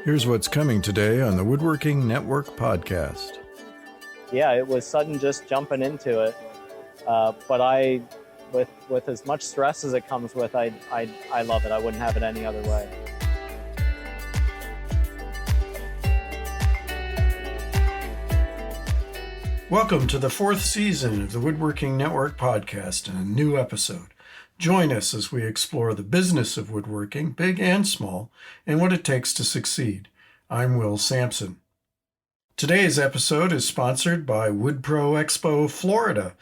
Here's what's coming today on the Woodworking Network podcast. Yeah, it was sudden just jumping into it. But with as much stress as it comes with, I love it. I wouldn't have it any other way. Welcome to the 4th season of the Woodworking Network podcast and a new episode. Join us as we explore the business of woodworking, big and small, and what it takes to succeed. I'm Will Sampson. Today's episode is sponsored by Wood Pro Expo Florida.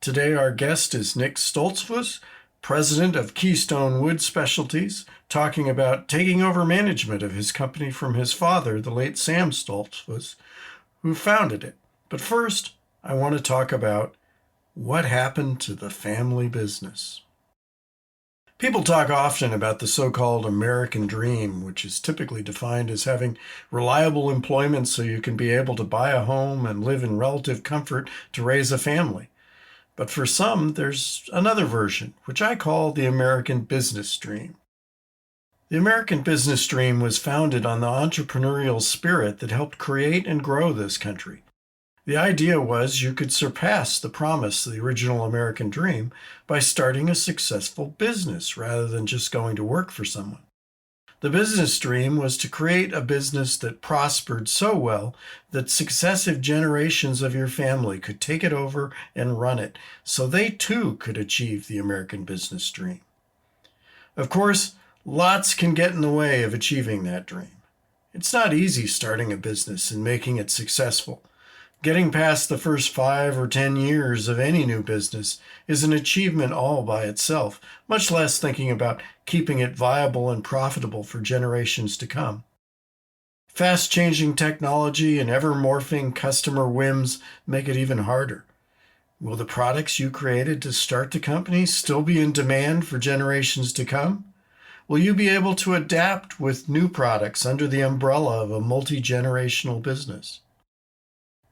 Today our guest is Nick Stoltzfus, president of Keystone Wood Specialties, talking about taking over management of his company from his father, the late Sam Stoltzfus, who founded it. But first, I want to talk about what happened to the family business. People talk often about the so-called American dream, which is typically defined as having reliable employment so you can be able to buy a home and live in relative comfort to raise a family. But for some, there's another version, which I call the American business dream. The American business dream was founded on the entrepreneurial spirit that helped create and grow this country. The idea was you could surpass the promise of the original American dream by starting a successful business rather than just going to work for someone. The business dream was to create a business that prospered so well that successive generations of your family could take it over and run it, so they too could achieve the American business dream. Of course, lots can get in the way of achieving that dream. It's not easy starting a business and making it successful. Getting past the first 5 or 10 years of any new business is an achievement all by itself, much less thinking about keeping it viable and profitable for generations to come. Fast-changing technology and ever-morphing customer whims make it even harder. Will the products you created to start the company still be in demand for generations to come? Will you be able to adapt with new products under the umbrella of a multi-generational business?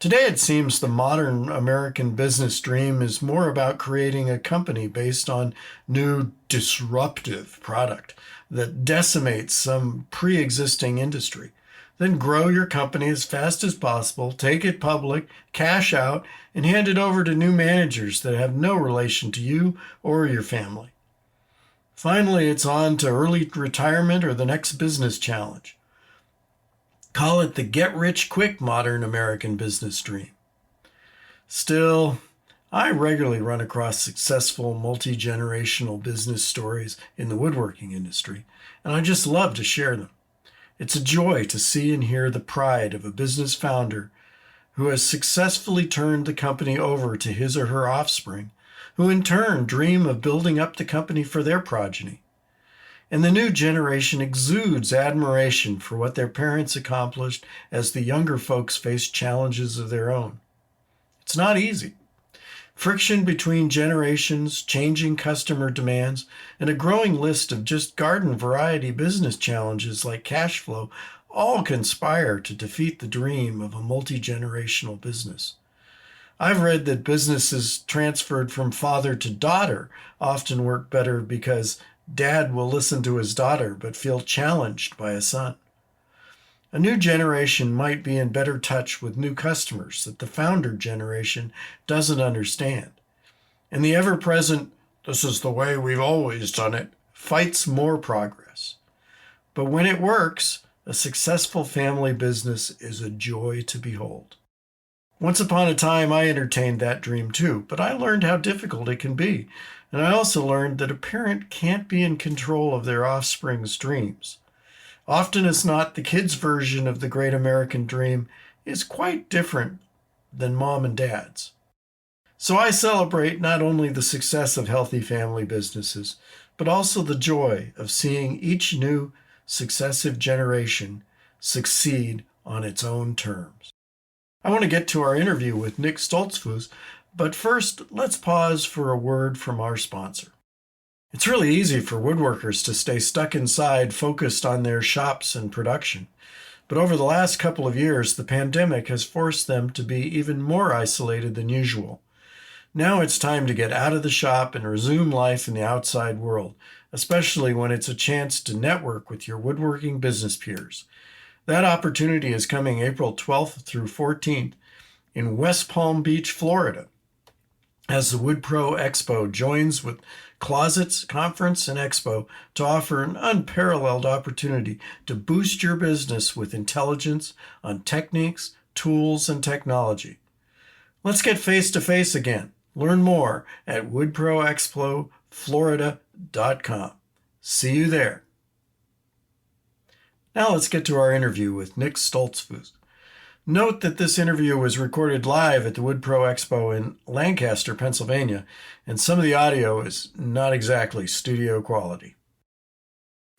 Today, it seems the modern American business dream is more about creating a company based on new disruptive product that decimates some pre-existing industry. Then grow your company as fast as possible, take it public, cash out, and hand it over to new managers that have no relation to you or your family. Finally, it's on to early retirement or the next business challenge. Call it the get-rich-quick modern American business dream. Still, I regularly run across successful multi-generational business stories in the woodworking industry, and I just love to share them. It's a joy to see and hear the pride of a business founder who has successfully turned the company over to his or her offspring, who in turn dream of building up the company for their progeny. And the new generation exudes admiration for what their parents accomplished as the younger folks face challenges of their own. It's not easy. Friction between generations, changing customer demands, and a growing list of just garden variety business challenges like cash flow all conspire to defeat the dream of a multi-generational business. I've read that businesses transferred from father to daughter often work better because Dad will listen to his daughter but feel challenged by a son. A new generation might be in better touch with new customers that the founder generation doesn't understand. And the ever-present, "this is the way we've always done it," fights more progress. But when it works, a successful family business is a joy to behold. Once upon a time, I entertained that dream too, but I learned how difficult it can be. And I also learned that a parent can't be in control of their offspring's dreams. Often it's not the kid's version of the great American dream is quite different than mom and dad's. So I celebrate not only the success of healthy family businesses, but also the joy of seeing each new successive generation succeed on its own terms. I want to get to our interview with Nick Stoltzfus, but first, let's pause for a word from our sponsor. It's really easy for woodworkers to stay stuck inside, focused on their shops and production. But over the last couple of years, the pandemic has forced them to be even more isolated than usual. Now it's time to get out of the shop and resume life in the outside world, especially when it's a chance to network with your woodworking business peers. That opportunity is coming April 12th through 14th in West Palm Beach, Florida, as the Wood Pro Expo joins with Closets Conference and Expo to offer an unparalleled opportunity to boost your business with intelligence on techniques, tools, and technology. Let's get face-to-face again. Learn more at woodproexpoflorida.com. See you there. Now let's get to our interview with Nick Stoltzfus. Note that this interview was recorded live at the Wood Pro Expo in Lancaster, Pennsylvania, and some of the audio is not exactly studio quality.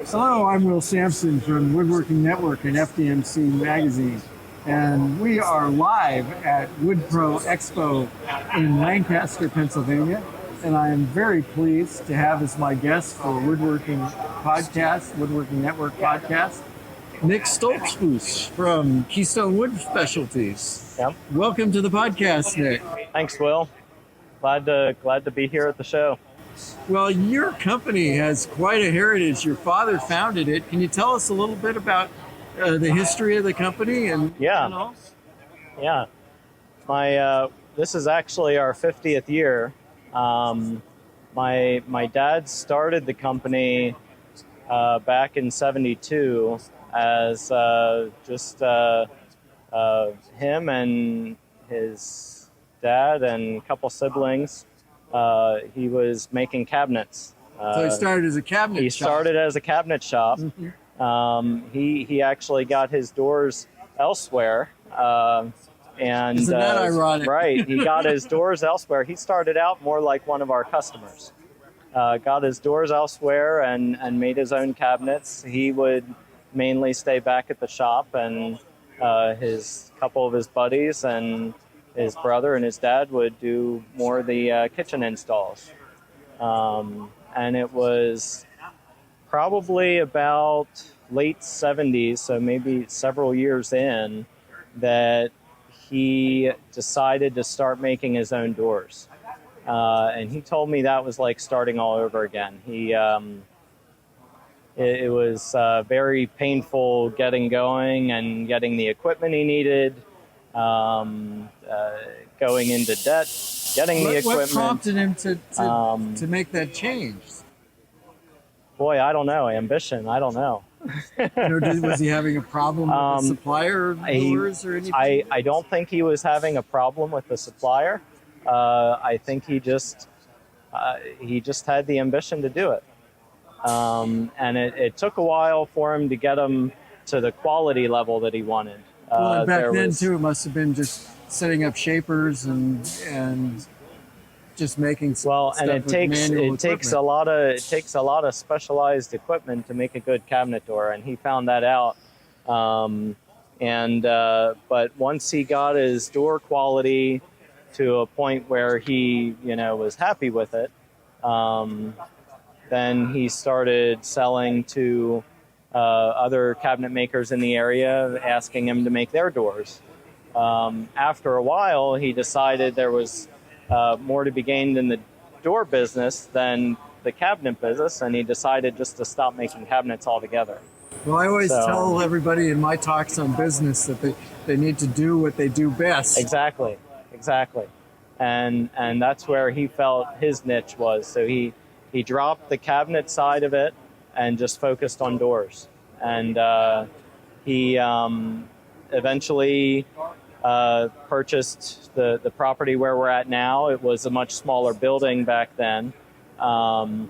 Hello, I'm Will Sampson from Woodworking Network and FDMC Magazine, and we are live at Wood Pro Expo in Lancaster, Pennsylvania, and I am very pleased to have as my guest for Woodworking Network podcast, Nick Stoltzfus from Keystone Wood Specialties. Yep. Welcome to the podcast, Nick. Thanks, Will. Glad to be here at the show. Well, your company has quite a heritage. Your father founded it. Can you tell us a little bit about the history of the company? Yeah. This is actually our 50th year. My dad started the company back in '72 as just him and his dad and a couple siblings. He was making cabinets. So he started as a cabinet shop. He started as a cabinet shop. Mm-hmm. He actually got his doors elsewhere. And isn't that ironic? Right. He got his doors elsewhere. He started out more like one of our customers. Got his doors elsewhere and made his own cabinets. He would mainly stay back at the shop, and his couple of his buddies and his brother and his dad would do more of the kitchen installs. And it was probably about late 70s, so maybe several years in, that he decided to start making his own doors. And he told me that was like starting all over again. It was very painful getting going and getting the equipment he needed, going into debt, getting the equipment. What prompted him to make that change? Boy, I don't know. Ambition, I don't know. Was he having a problem with the supplier of doors or anything? I don't think he was having a problem with the supplier. I think he just had the ambition to do it. And it took a while for him to get him to the quality level that he wanted. Well, and back then too, it must have been just setting up shapers and just making stuff and with manual it takes a lot of specialized equipment to make a good cabinet door, and he found that out. But once he got his door quality to a point where he was happy with it, then he started selling to other cabinet makers in the area, asking him to make their doors. After a while, he decided there was more to be gained in the door business than the cabinet business, and he decided just to stop making cabinets altogether. Well, I always tell everybody in my talks on business that they need to do what they do best. Exactly. And that's where he felt his niche was. So he dropped the cabinet side of it and just focused on doors. And he eventually purchased the property where we're at now. It was a much smaller building back then, and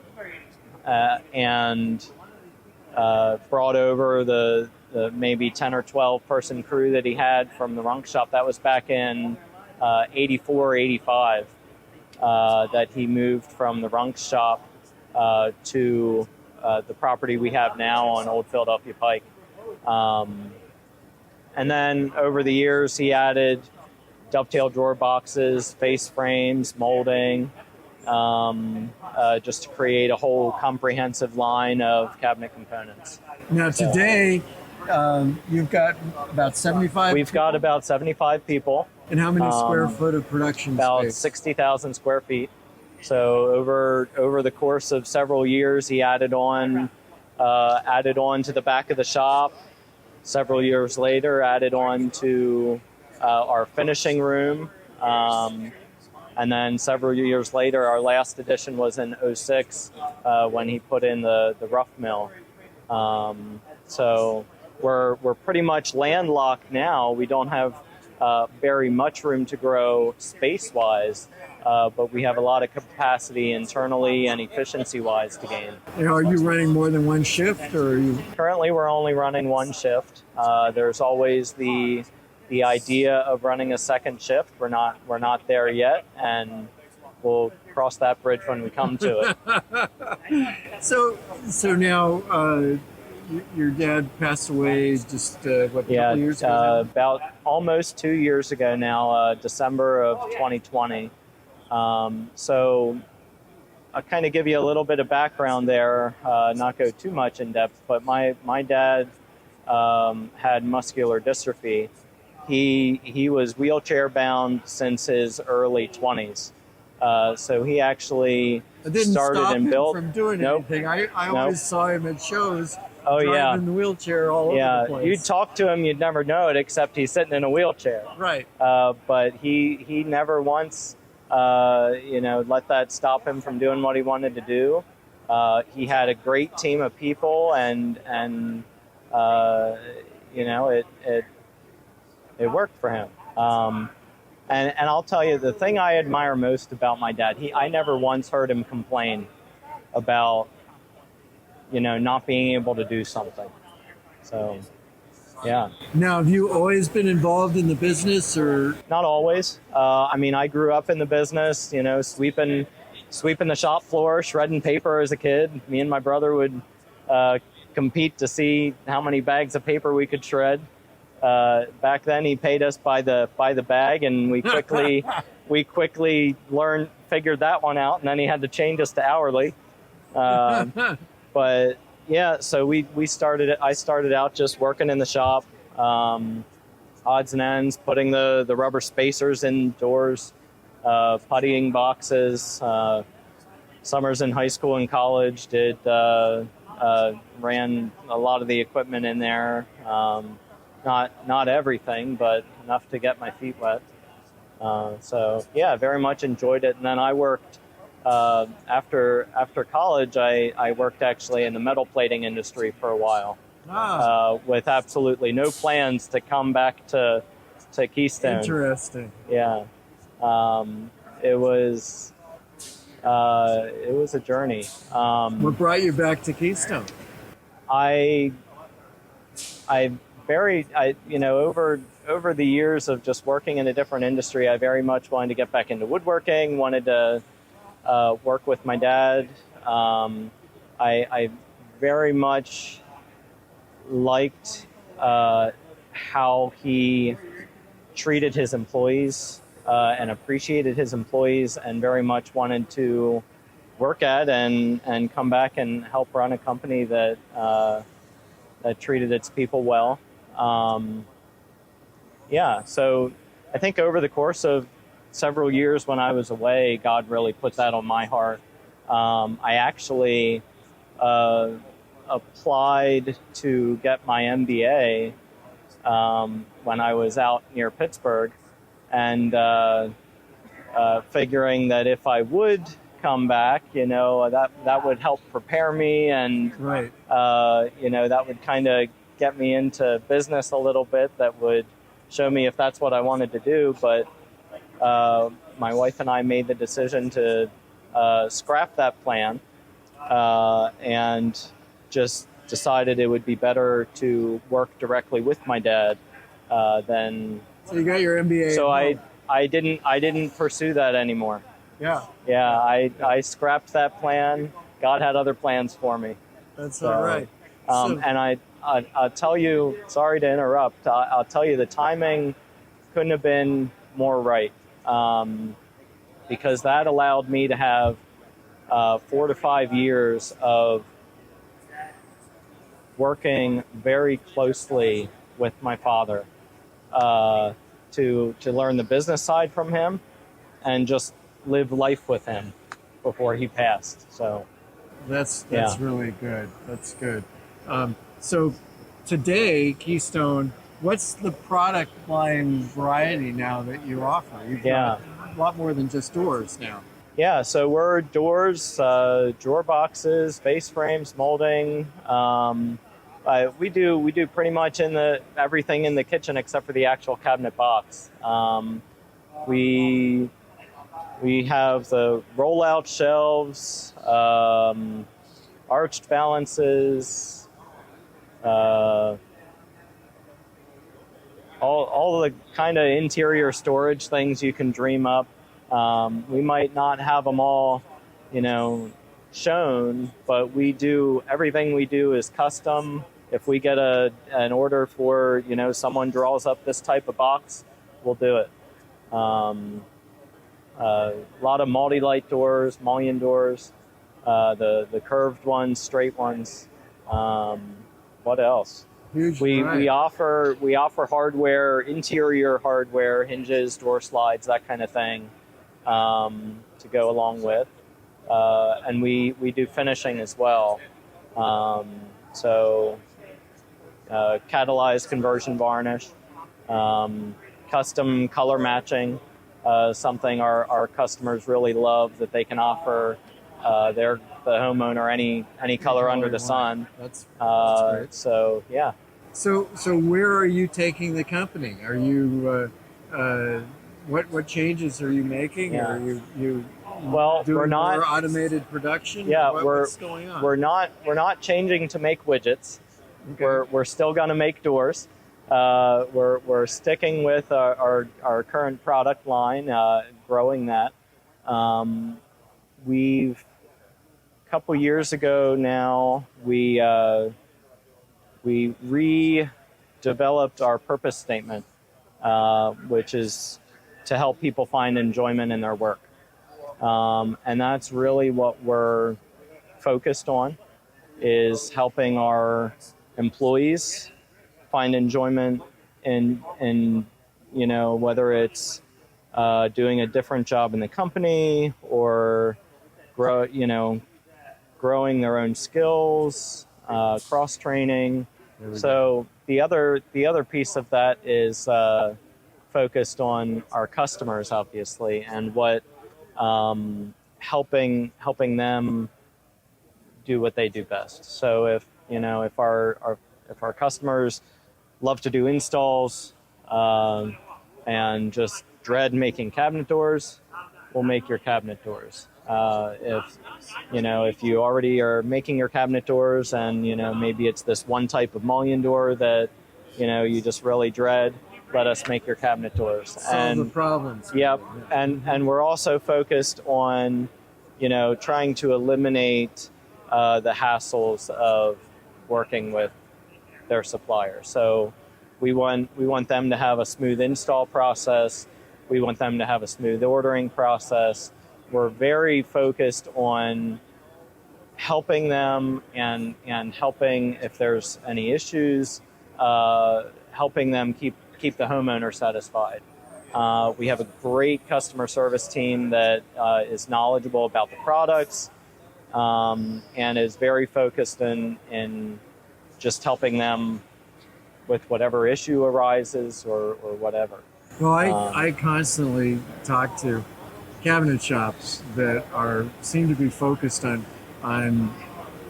brought over the maybe 10 or 12 person crew that he had from the Runk shop. That was back in 84, 85, that he moved from the Runk shop to the property we have now on Old Philadelphia Pike. And then over the years, he added dovetail drawer boxes, face frames, molding, just to create a whole comprehensive line of cabinet components. Now today, you've got about 75 We've people? got about 75 people. And how many square foot of production about space? 60,000 square feet. So over the course of several years, he added on to the back of the shop, several years later, added on to our finishing room. And then several years later, our last edition was in '06 when he put in the rough mill. So we're pretty much landlocked now. We don't have very much room to grow space-wise, but we have a lot of capacity internally and efficiency-wise to gain. And are you running more than one shift, or are you? Currently, we're only running one shift. There's always the idea of running a second shift. We're not there yet, and we'll cross that bridge when we come to it. So now your dad passed away just a couple years ago? About almost 2 years ago now, December of 2020. So I'll kind of give you a little bit of background there, not go too much in depth, but my dad had muscular dystrophy. He was wheelchair bound since his early 20s. So he actually started and built. From doing anything. I always saw him at shows. Oh, driving in the wheelchair all over the place. You'd talk to him, you'd never know it, except he's sitting in a wheelchair. Right. But he never once, let that stop him from doing what he wanted to do. He had a great team of people, and it worked for him. And I'll tell you, the thing I admire most about my dad, I never once heard him complain about not being able to do something. So, yeah. Now, have you always been involved in the business, or? Not always. I grew up in the business, sweeping the shop floor, shredding paper as a kid. Me and my brother would compete to see how many bags of paper we could shred. Back then, he paid us by the bag, and we quickly figured that one out, and then he had to change us to hourly. But yeah, so I started out just working in the shop, odds and ends, putting the rubber spacers in doors, puttying boxes. Summers in high school and college, ran a lot of the equipment in there. Not everything, but enough to get my feet wet. So yeah, very much enjoyed it. And then I worked after college. I worked actually in the metal plating industry for a while, with absolutely no plans to come back to Keystone. Interesting. Yeah, it was a journey. What brought you back to Keystone? Over the years of just working in a different industry, I very much wanted to get back into woodworking, wanted to work with my dad. I very much liked how he treated his employees and appreciated his employees, and very much wanted to work at and come back and help run a company that treated its people well. So I think over the course of several years when I was away, God really put that on my heart. I actually applied to get my MBA when I was out near Pittsburgh, and figuring that if I would come back, that would help prepare me, and right. That would kind of get me into business a little bit. That would show me if that's what I wanted to do. But my wife and I made the decision to scrap that plan, and just decided it would be better to work directly with my dad than. So you got your MBA. So I didn't pursue that anymore. Yeah. Yeah, I scrapped that plan. God had other plans for me. That's all right. And I'll tell you, sorry to interrupt, I'll tell you the timing couldn't have been more right, because that allowed me to have 4 to 5 years of working very closely with my father, to learn the business side from him and just live life with him before he passed. So that's really good. That's good. So today, Keystone, what's the product line variety now that you offer? You've got a lot more than just doors now. Yeah, so we're doors, drawer boxes, base frames, molding. We do pretty much everything in the kitchen except for the actual cabinet box. We have the rollout shelves, arched balances, all the kind of interior storage things you can dream up. We might not have them all, shown, but everything we do is custom. If we get an order for, someone draws up this type of box, we'll do it. A lot of multi-light doors, mullion doors, the curved ones, straight ones. What else? We offer hardware, interior hardware, hinges, door slides, that kind of thing, to go along with, and we do finishing as well. Catalyzed conversion varnish, custom color matching, something our customers really love, that they can offer the homeowner any color under the sun. That's great. So yeah. So where are you taking the company? Are you what changes are you making? Yeah. Are you Well, doing we're not more automated production? Yeah, what's going on? We're not changing to make widgets. Okay. We're still going to make doors. We're sticking with our current product line, growing that. A couple years ago now, we redeveloped our purpose statement, which is to help people find enjoyment in their work. And that's really what we're focused on, is helping our employees find enjoyment in whether it's doing a different job in the company or growing their own skills, cross training. So the other piece of that is focused on our customers, obviously, and what helping them do what they do best. So if our customers love to do installs and just dread making cabinet doors, we'll make your cabinet doors. If you already are making your cabinet doors and maybe it's this one type of mullion door that you just really dread, let us make your cabinet doors. Solve the problems. Yep. And we're also focused on trying to eliminate the hassles of working with their supplier. So we want them to have a smooth install process. We want them to have a smooth ordering process. We're very focused on helping them and helping if there's any issues, helping them keep the homeowner satisfied. We have a great customer service team that is knowledgeable about the products and is very focused in just helping them with whatever issue arises or whatever. Well, I constantly talk to cabinet shops that seem to be focused on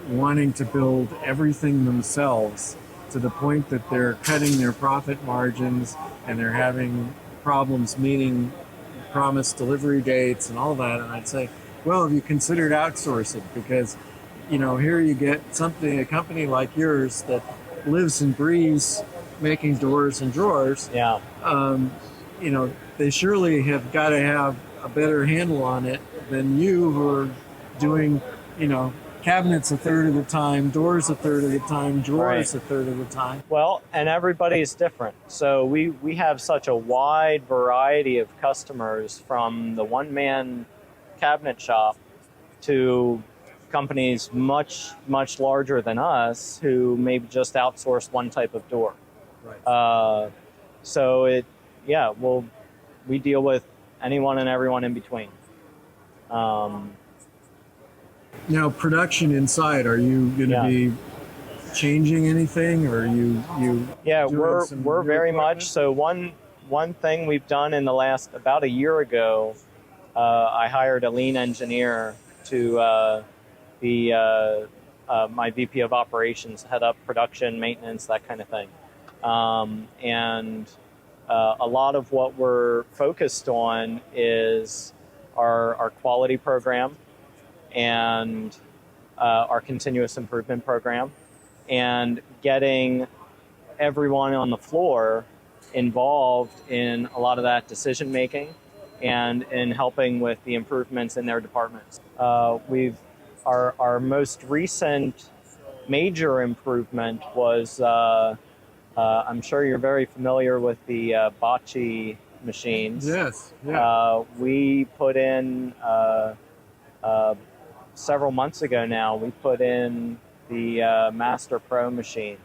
wanting to build everything themselves, to the point that they're cutting their profit margins and they're having problems meeting promised delivery dates and all that. And I'd say, well, have you considered outsourcing? Because here you get a company like yours that lives and breathes making doors and drawers. Yeah. They surely have got to have a better handle on it than you, who are doing, cabinets a third of the time, doors a third of the time, drawers a third of the time. Well, and everybody's different. So we have such a wide variety of customers, from the one-man cabinet shop to companies much, much larger than us who maybe just outsource one type of door. Right. We deal with anyone and everyone in between. Now, production inside, are you going to be changing anything, or you? Yeah, doing we're some we're new very equipment? much so. One thing we've done in the last about a year ago, I hired a lean engineer to be my VP of operations, head up production, maintenance, that kind of thing. And a lot of what we're focused on is our quality program and our continuous improvement program, and getting everyone on the floor involved in a lot of that decision making and in helping with the improvements in their departments. Our most recent major improvement was I'm sure you're very familiar with the bocce machines. Yes. Yeah. We put in several months ago now. We put in the Master Pro machine.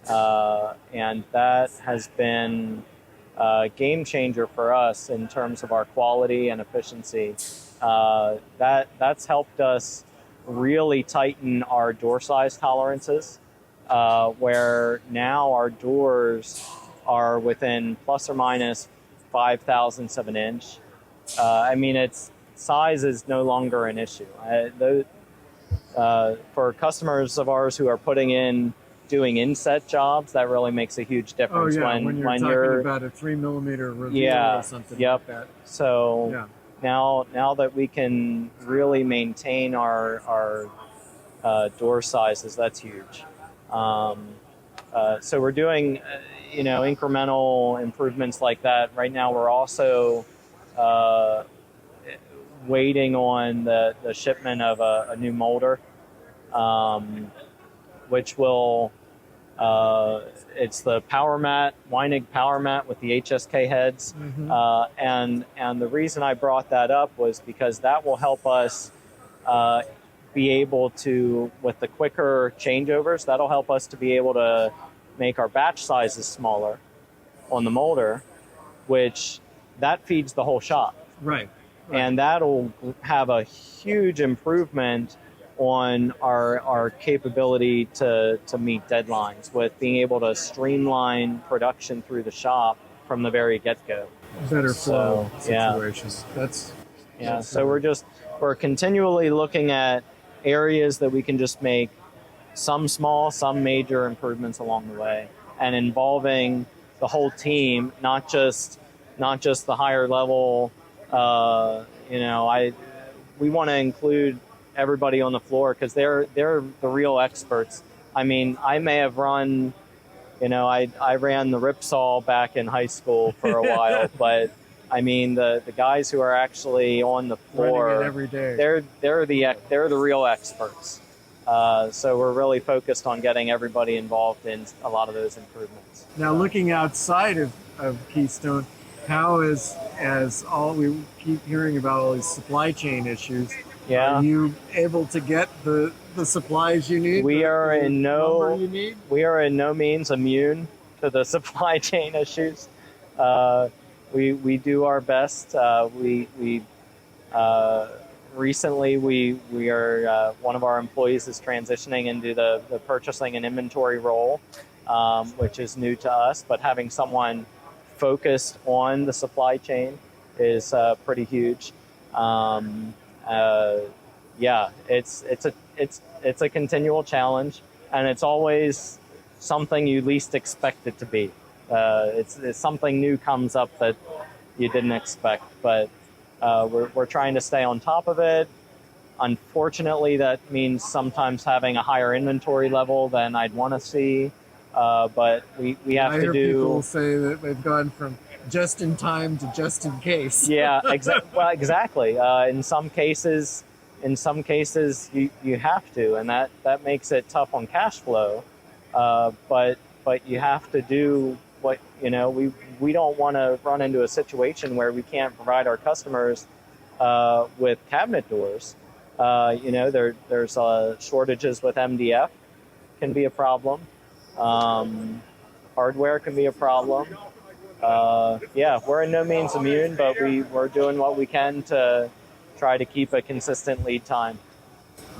And that has been a game changer for us in terms of our quality and efficiency. That's helped us really tighten our door size tolerances, where now our doors are within plus or minus 5/1000 of an inch. I mean, its size is no longer an issue. For customers of ours who are doing inset jobs, that really makes a huge difference. Oh yeah, when you're talking about a 3mm reveal or something like that. So yeah. now that we can really maintain our door sizes, that's huge. So we're doing incremental improvements like that. Right now we're also waiting on the shipment of a new molder, which will it's the power mat, Weinig power mat with the HSK heads. And the reason I brought that up was because that will help us be able to, with the quicker changeovers, that'll help us to be able to make our batch sizes smaller on the molder, which that feeds the whole shop. Right. And that'll have a huge improvement on our capability to meet deadlines, with being able to streamline production through the shop from the very get-go. Better flow situations. So we're continually looking at areas that we can just make some small, some major improvements along the way, and involving the whole team, not just the higher level. We want to include everybody on the floor, because they're the real experts. I mean, I may have run, I ran the ripsaw back in high school for a while, but I mean the guys who are actually on the floor running it every day, they're the real experts. So we're really focused on getting everybody involved in a lot of those improvements. Now, looking outside of Keystone, how as all we keep hearing about all these supply chain issues, are you able to get the supplies you need? We are in no means immune to the supply chain issues. We do our best. Recently we are one of our employees is transitioning into the purchasing and inventory role, which is new to us. But having someone focused on the supply chain is pretty huge. It's a continual challenge, and it's always something you least expect it to be. It's something new comes up that you didn't expect, but we're trying to stay on top of it. Unfortunately, that means sometimes having a higher inventory level than I'd want to see. But we have to do. People say that they've gone from just in time to just in case. Yeah, exactly. In some cases, you have to, and that makes it tough on cash flow. But you have to do what we don't want to run into a situation where we can't provide our customers with cabinet doors. There's shortages with MDF, can be a problem. Hardware can be a problem. We're in no means immune, but we're doing what we can to try to keep a consistent lead time.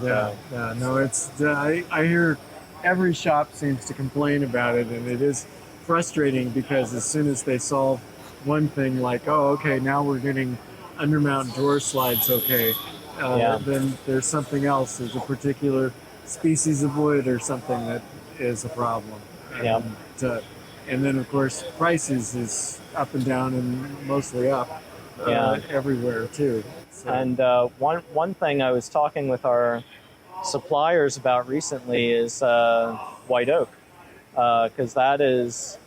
No, it's I hear every shop seems to complain about it, and it is frustrating because as soon as they solve one thing, like, oh, okay, now we're getting undermount drawer slides, okay, then there's something else. There's a particular species of wood or something that is a problem. And then, of course, prices is up and down and mostly up everywhere, too. So. And one thing I was talking with our suppliers about recently is white oak, because that is,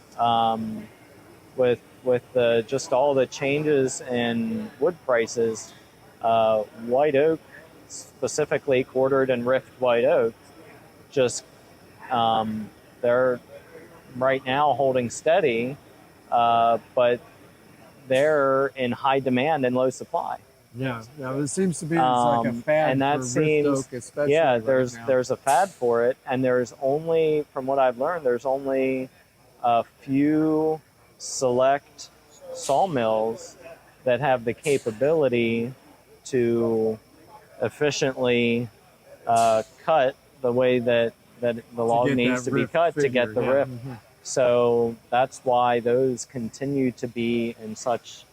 with just all the changes in wood prices, white oak, specifically quartered and rift white oak, just they're right now holding steady, but they're in high demand and low supply. Yeah, it seems to be like a fad, and that for rift oak especially. Yeah, there's a fad for it, and there's only, from what I've learned, there's only a few select sawmills that have the capability to efficiently cut the way that the log needs to be cut to get the rift. Mm-hmm. So that's why those continue to be in such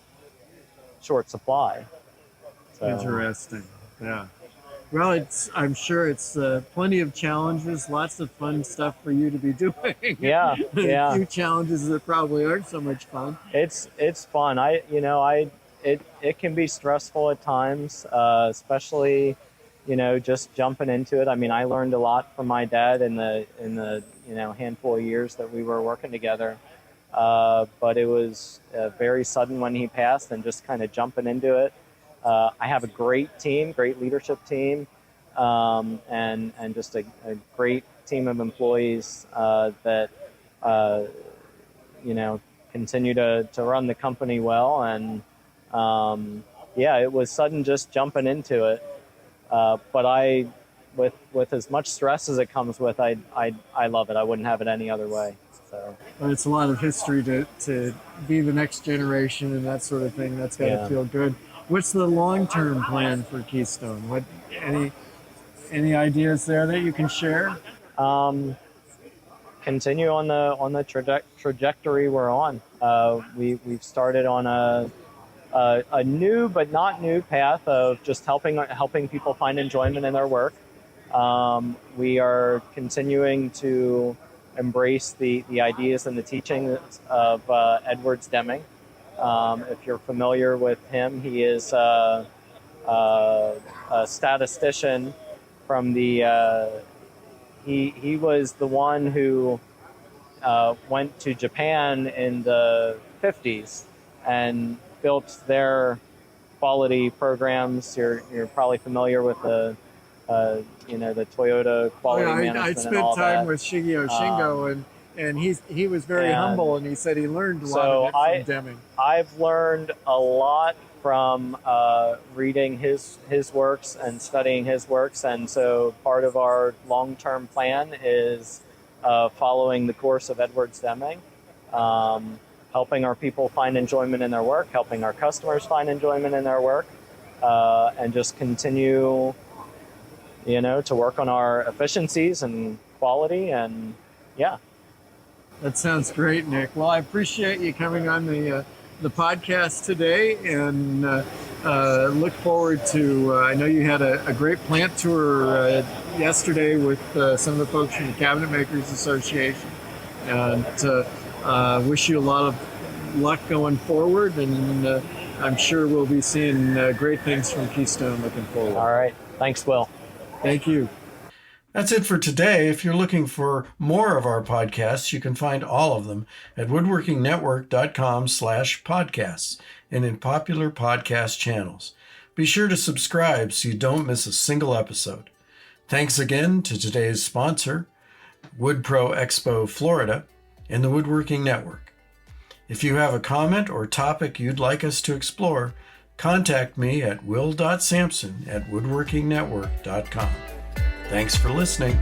short supply. So. Interesting. Yeah. Well, I'm sure it's plenty of challenges, lots of fun stuff for you to be doing. Yeah. A few challenges that probably aren't so much fun. It's fun. It can be stressful at times, especially, just jumping into it. I mean, I learned a lot from my dad in the handful of years that we were working together. But it was very sudden when he passed, and just kind of jumping into it. I have a great leadership team, and just a great team of employees that continue to run the company well. And it was sudden just jumping into it. But with as much stress as it comes with, I love it. I wouldn't have it any other way. So. Well, it's a lot of history to be the next generation and that sort of thing. That's got to feel good. What's the long-term plan for Keystone? Any ideas there that you can share? Continue on the trajectory we're on. We've started on a new but not new path of just helping people find enjoyment in their work. We are continuing to embrace the ideas and the teachings of Edwards Deming. If you're familiar with him, he is a statistician from the. He was the one who went to Japan in the 50s and built their quality programs. You're probably familiar with the Toyota quality management. I spent time with Shigeo Shingo, and he was very humble, and he said he learned a lot of it from Deming. I've learned a lot from reading his works and studying his works, and so part of our long-term plan is following the course of Edwards Deming, helping our people find enjoyment in their work, helping our customers find enjoyment in their work, and just continue, to work on our efficiencies and quality, and That sounds great, Nick. Well, I appreciate you coming on the podcast today, and look forward to, I know you had a great plant tour yesterday with some of the folks from the Cabinet Makers Association, and wish you a lot of luck going forward, and I'm sure we'll be seeing great things from Keystone looking forward. All right. Thanks, Will. Thank you. That's it for today. If you're looking for more of our podcasts, you can find all of them at woodworkingnetwork.com/podcasts and in popular podcast channels. Be sure to subscribe so you don't miss a single episode. Thanks again to today's sponsor, WoodPro Expo Florida and the Woodworking Network. If you have a comment or topic you'd like us to explore, contact me at will.sampson@woodworkingnetwork.com. Thanks for listening.